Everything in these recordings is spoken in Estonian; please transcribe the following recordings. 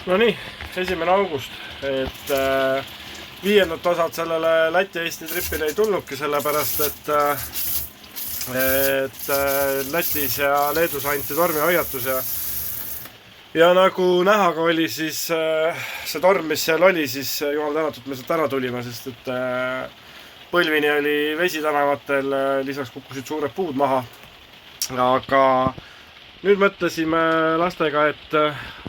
No nii, 1. august, et viiendat osad sellele Läti-Eesti tripile ei tulnudki, sellepärast et Lätis ja Leedus anti tormihoiatus ja nagu näha ka oli, siis see torm, mis seal oli, siis jumal tänatud, me sealt ära tulime, sest et põlvini oli vesi tänavatel, lisaks kukkusid suured puud maha. Aga nüüd mõtlesime lastega, et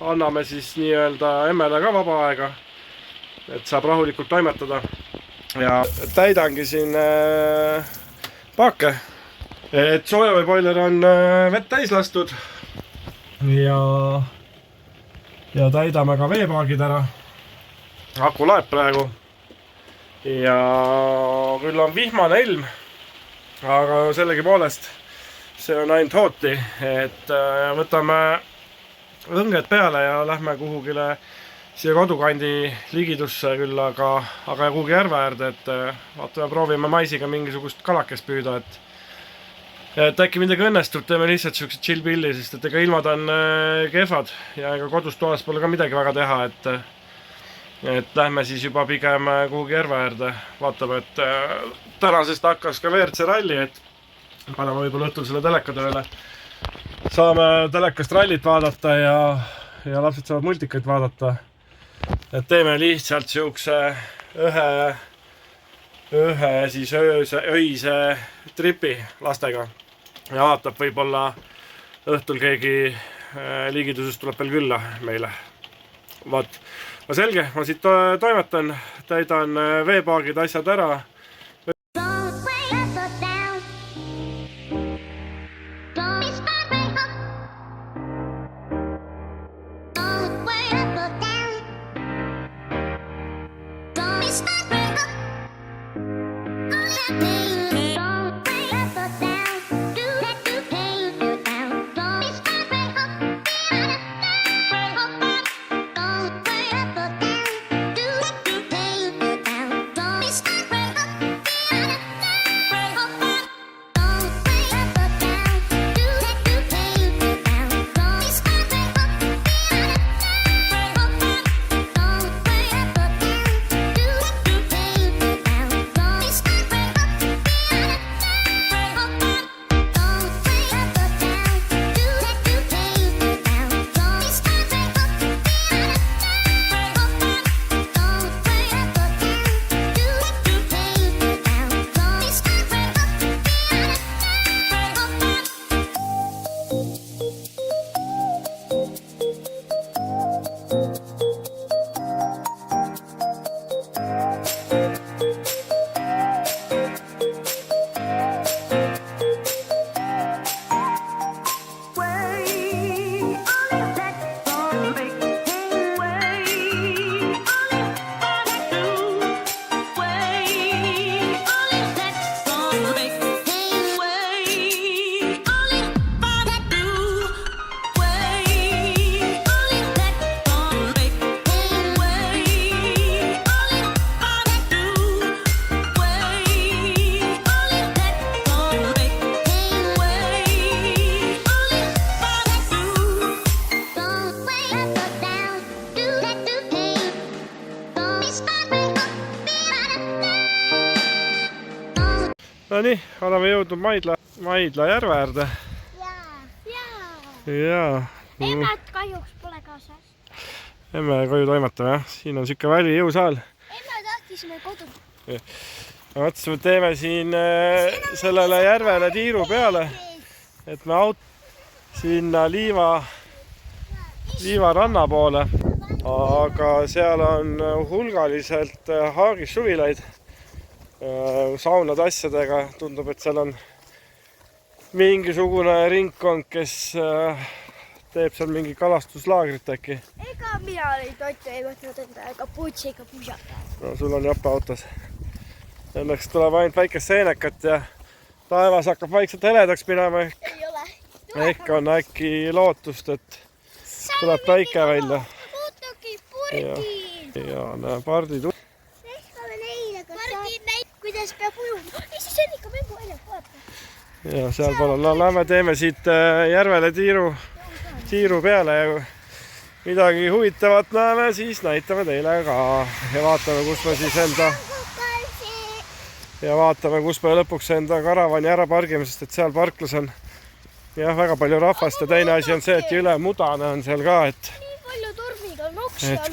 anname siis nii-öelda emmele ka vaba aega, et saab rahulikult toimetada. Ja täidangi siin paake, et soojaveeboiler on vett täis lastud ja täidame ka veepaagid ära. Aku laeb praegu ja küll on vihmane ilm, aga sellegipoolest see on ainult hooti, et võtame õnged peale ja lähme kuhugile siia kodukandi ligidusse küll, aga kuhugi järve äärde, et vaatame, proovime maisiga mingisugust kalakest püüda, et äkki midagi õnnestub, teeme lihtsalt siukse chill pilli, sest et ega ilmad on kehvad ja ega kodus toas pole ka midagi väga teha, et lähme siis juba pigem kuhugi järve äärde, vaatame, et tänasest hakkas ka WRC ralli, et paneme võib-olla õhtul selle teleka tööle. Saame telekast rallit vaadata ja lapsed saavad multikaid vaadata. Et teeme lihtsalt siukse ühe siis öise tripi lastega. Ja vaatab, võib-olla õhtul keegi liigidusest tuleb veel külla meile. Vaat, no selge, ma siit toimetan, täidan veepaagid asjad ära. No nii, oleme jõudnud Maidla järve äärde. Jaa. Emmat kahjuks pole kaasas. Emme koju toimetame, jah. Siin on siuke väli jõusaal. Emma tahtis meil kodu. Mõtlesime, teeme siin sellele järvele tiiru peale, et me sinna Liiva ranna poole. Aga seal on hulgaliselt haagissuvilaid. Saunad asjadega, tundub, et seal on mingisugune ringkond, kes teeb seal mingi kalastuslaagrit äkki. Ega mina olin toitu ei võtnud enda ega puutsiga puusata. No sul on japa autos. Õnneks tuleb ainult väikest seenekat ja taevas hakkab vaikselt heledaks minema. Ei ole. Ehk on äkki lootust, et tuleb päike välja. Muutugi purgid. Ja näe, pardid. Kuidas peab ujuma? Ei, siis on ikka mängu välja, vaata. Ja seal poole, no lähme teeme siit järvele tiiru peale ja midagi huvitavat näeme, siis näitame teile ka ja vaatame, kus me siis kus me lõpuks enda karavani ära pargime, sest et seal parklas on jah, väga palju rahvast ja teine asi on see, et jõle mudane on seal ka, et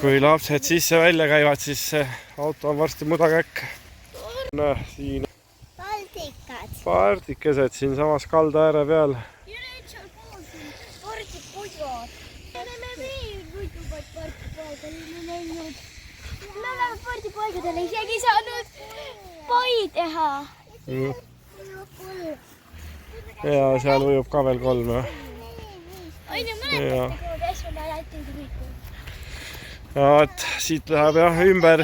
kui lapsed sisse välja käivad, siis see auto on varsti mudakäkk. Siin pardikesed siin samas kalda ääre peal. Ja need seal pool siin pardipudvad. Me oleme veel võiduvad pardipaigale läinud. Me oleme pardipaigale isegi saanud pai teha. Ja seal ujub ka veel 3. Aine mõnetate, kui käsime lähtid võidu. Ja et siit läheb jah ümber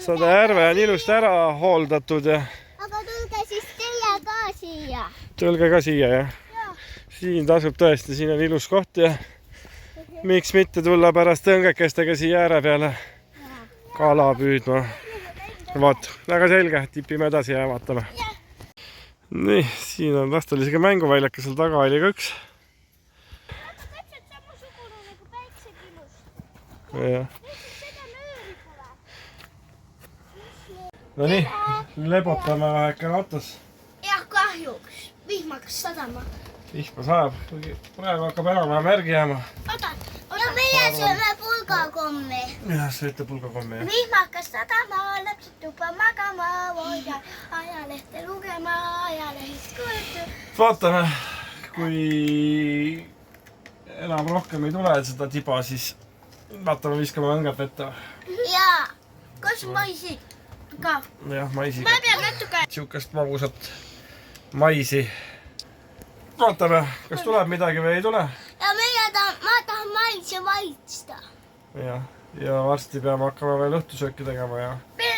seda järve on ilusti ära hooldatud ja Aga tulge siis teie ka siia. Tulge ka siia jah. Siin tasub tõesti, siin on ilus koht ja miks mitte tulla pärast õngekestega siia ääre peale kala püüdma. Vaat, väga selge, tipime edasi ja vaatame. Nii, siin on lastel isegi mänguväljak ja seal taga oli ka üks. Täpselt samasugune nagu päiksekilust. Jah. No nii, lebotame väheke autos. Jah, kahjuks. Vihmakas sadama. Vihma saab. Praegu hakkab enam-vähem märgi jääma. Ja meie sööme pulgakommi. Jah, sööte pulgakommi jah. Vihmakas sadama, lapsed tuppa magama, voida ajalehte lugema, ajalehist kuuldu. Vaatame, kui enam rohkem ei tule seda tiba, siis vaatame, viskame õngad vette. Jaa, kas maisi ka? Jah, maisiga. Ma pean natuke. Siukest magusat maisi. Vaatame, kas tuleb midagi või ei tule. Ja ma tahan maisi maitsta. Jah, ja varsti peame hakkama veel õhtusööki tegema ja Me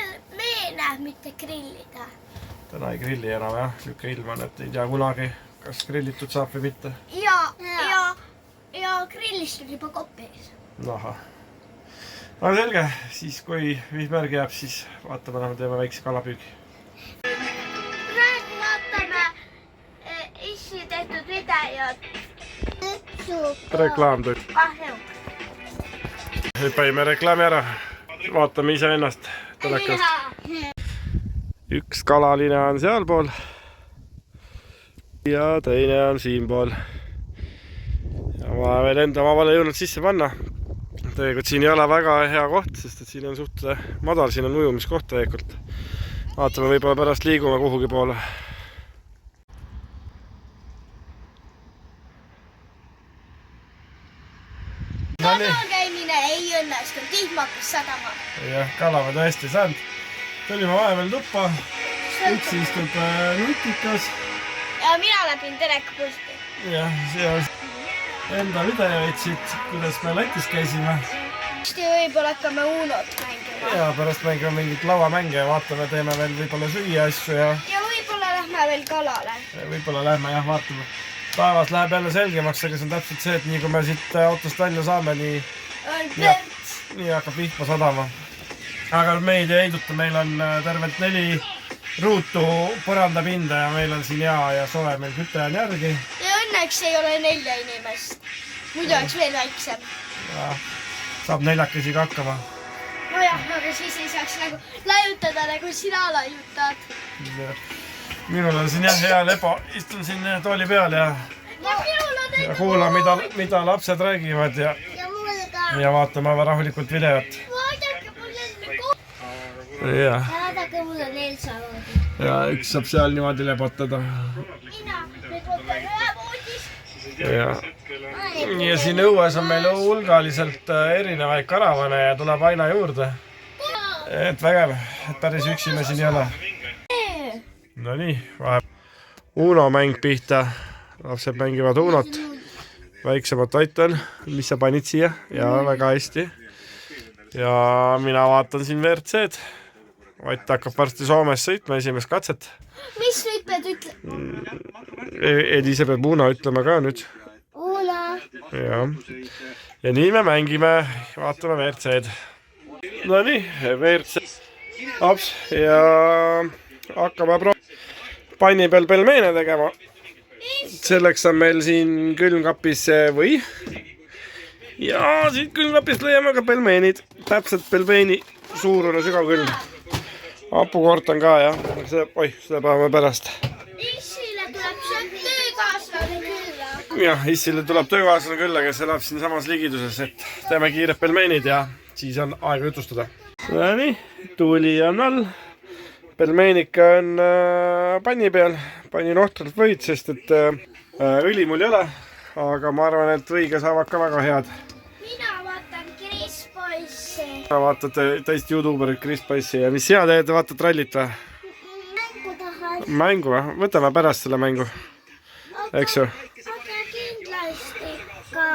näeb mitte grillida. täna ei grilli enam jah, siuke ilm on, et ei tea kunagi, kas grillitud saab või mitte. Ja grillist on juba kopis. Aha. No selge, siis kui vihmärgi jääb, siis vaatame, teeme väikse kalapüügi. Praegu vaatame issi tehtud videot. Reklaam tuli. Kahju. Hüppaime reklaami ära. Vaatame ise ennast telekast. Üks kalaline on sealpool ja teine on siinpool. Ja ma veel enda omavale jõudnud sisse panna. Tegelikult siin ei ole väga hea koht, sest et siin on suht madal, siin on ujumiskoht tegelikult. Vaatame, võib-olla pärast liigume kuhugi poole. Kalal käimine ei õnnestunud, vihmakas sadama. Jah, kala me tõesti saanud. Tulime vahepeal tuppa. Üks istub nutikas. Ja mina läbin telekapulti. Jah, see on enda videoid siit, kuidas me Lätis käisime. Võib-olla hakkame Unot mängima. Ja pärast mängime mingit lauamänge ja vaatame, teeme veel võib-olla süüa asju ja võib-olla lähme veel kalale. võib-olla lähme jah, vaatame. Päevas läheb jälle selgemaks, aga see on täpselt see, et nii kui me siit autost välja saame, nii hakkab vihma sadama. Aga meid ei heiduta, meil on tervelt 4 ruutu põrandapinda ja meil on siin hea ja soe, meil küte on järgi. Ja õnneks ei ole 4 inimest. Muidu oleks veel väiksem. Ja, saab 4 ka hakkama. Nojah, aga siis ei saaks nagu laiutada, nagu sina laiutad. Minul on siin jah hea lepo, istun siin tooli peal ja kuulan, mida lapsed räägivad ja vaatame rahulikult videot. Vaadake mulle Ja. Vaadake mulle veel samamoodi. Ja üks saab seal niimoodi lepotada. Mina, nüüd võtame ühe voodist. Ja siin õues on meil hulgaliselt erinevaid karavane ja tuleb aina juurde. Et vägev, et päris üksi me siin ei ole. No nii, vaheb Uno mäng pihta. Lapsed mängivad Unot. Väiksemat aitan, mis sa panid siia ja väga hästi. Ja mina vaatan siin WRC-d. Vatt hakkab varsti Soomes sõitma esimest katset. Mis nüüd pead ütlema? Ise peab Uno ütlema ka nüüd. Uno. Ja nii me mängime, vaatame WRC-d. No nii, WRC laps ja hakkame panni peal pelmeene tegema. Selleks on meil siin külmkapis või ja siit külmkapist leiame ka pelmeenid. Täpselt pelmeeni suurune küll. Hapukort on ka jah. Seda päeva pärast. Issile tuleb see töökaaslane külla. Jah, Issile tuleb töökaaslane külla, kes elab siin samas ligiduses, et teeme kiired pelmeenid ja siis on aega jutustada. Nii, tuuli on all. Pelmeenika on panni peal. Panin ohtralt võid, sest et õli mul ei ole. Aga ma arvan, et võiga saavad ka väga head. Mina vaatan Chris Poissi. Vaatate teist YouTuberit Chris Poissi ja mis sina teed, vaatad rallit või? Mängu tahad. Mängu või? Võtame pärast selle mängu. Eks ju? Aga kindlasti ka.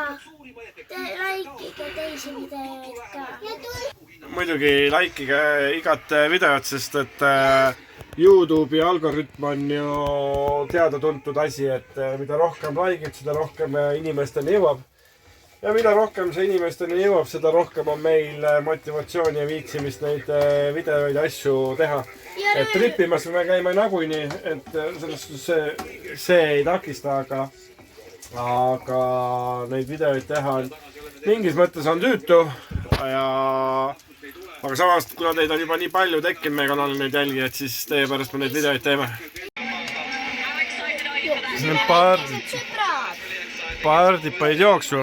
Laikige teisi videoid ka. Muidugi laikige igat videot, sest et YouTube'i algoritm on ju teada-tuntud asi, et mida rohkem laikid, seda rohkem inimesteni jõuab. Ja mida rohkem see inimesteni jõuab, seda rohkem on meil motivatsiooni ja viitsimist neid videoid ja asju teha. Et trippimas me käime nagunii, et selles suhtes see ei takista, aga neid videoid teha mingis mõttes on tüütu aga samas, kuna teid on juba nii palju tekkinud meie kanalil neid jälgijaid, siis teie pärast me neid videoid teeme. Pardid panid jooksu.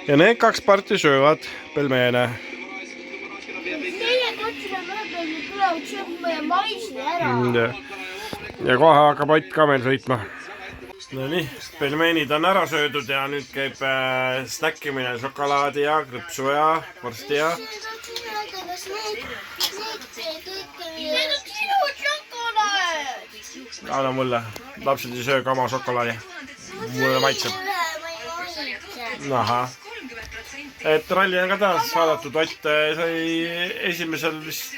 Ja need 2 parti söövad pelmeene. Teie kotsile mõelda tulevad sööma ja maisi ära. Ja kohe hakkab Ott ka meil sõitma. Nonii, pelmeenid on ära söödud ja nüüd käib snäkkimine, šokolaadi ja krõpsu ja vorsti ja... Need on sinu šokolaad! Anna mulle, lapsed ei söö ka oma šokolaadi. Mulle maitseb. Ahah. Et ralli on ka taas saadatud, Ott sai esimesel vist,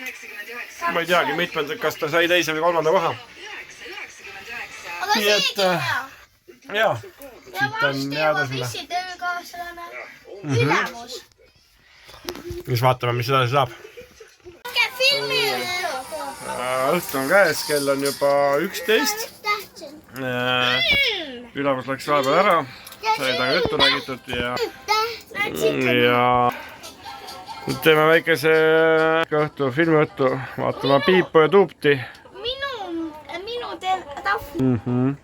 ma ei teagi, mitmendal, kas ta sai teise või 3. koha. Aga seegi hea. Jaa, Ja varsti jõuab Issi töökaaslane ülemus. Mis vaatame, mis edasi saab. Hakka filmi Õhtu on käes, kell on juba 11. Ülemus läks vahepeal ära, sai taga juttu räägitud ja nüüd teeme väikese õhtu, filmiõhtu, vaatame Piipu ja Tuupti. Minu tahvli.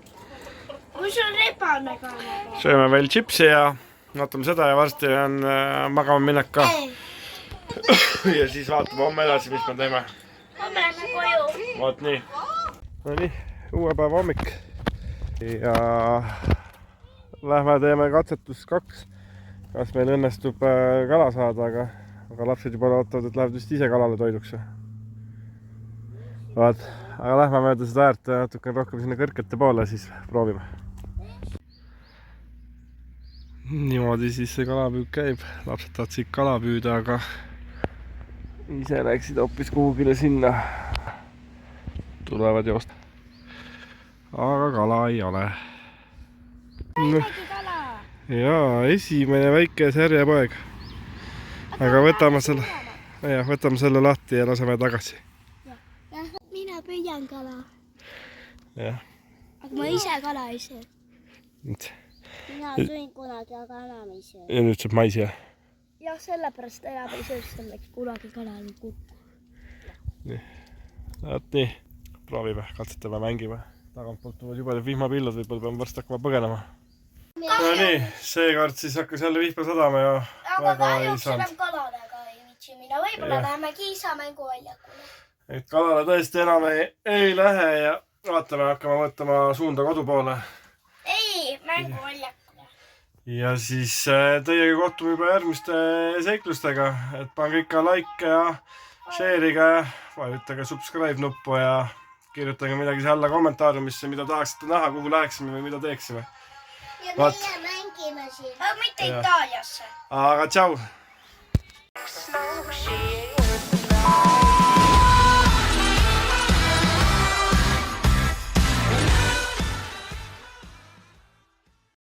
Kus on rebane ka? Sööme veel chipsi ja vaatame seda ja varsti on magama minek ka. Ja siis vaatame homme edasi, mis me teeme. Homme lähme koju. Vaat nii. Nonii, uue päeva hommik. Ja lähme teeme katsetus 2. Kas meil õnnestub kala saada, aga lapsed juba ootavad, et lähevad vist ise kalale toiduks. Vaat, aga lähme mööda seda äärt natuke rohkem sinna kõrkete poole, siis proovime. Niimoodi siis see kalapüük käib. Lapsed tahtsid kala püüda, aga ise läksid hoopis kuhugile sinna. Tulevad joosta. Aga kala ei ole. Jaa, esimene väike särjepoeg. Aga võtame selle lahti ja laseme tagasi. Mina püüan kala. Jah. Aga ma ise kala ei söö. Mina sõin kunagi, aga enam ei söö. Ja nüüd saab maisi, jah? Jah, sellepärast enam ei söö, sest läks kunagi kala kukku. Nii. Vaat nii. Proovime, katsetame, mängime. Tagantpoolt tulevad juba vihmapillud, võib-olla peame varsti hakkama põgenema. No nii, seekord siis hakkas jälle vihma sadama ja aga kahjuks enam kaladega ei viitsi minna. Võib-olla läheme Kiisa mänguväljakule. Et kalale tõesti enam ei lähe ja vaatame, hakkame võtama suunda kodu poole. Ei, mänguväljakule. Ja siis teiega kohtume juba järgmiste seiklustega. Et pange ikka like ja share'ige, vajutage subscribe nuppu ja kirjutage midagi siia alla kommentaariumisse, mida tahaksite näha, kuhu läheksime või mida teeksime. Ja meie mängime siin. Aga mitte Itaaliasse. Aga tšau!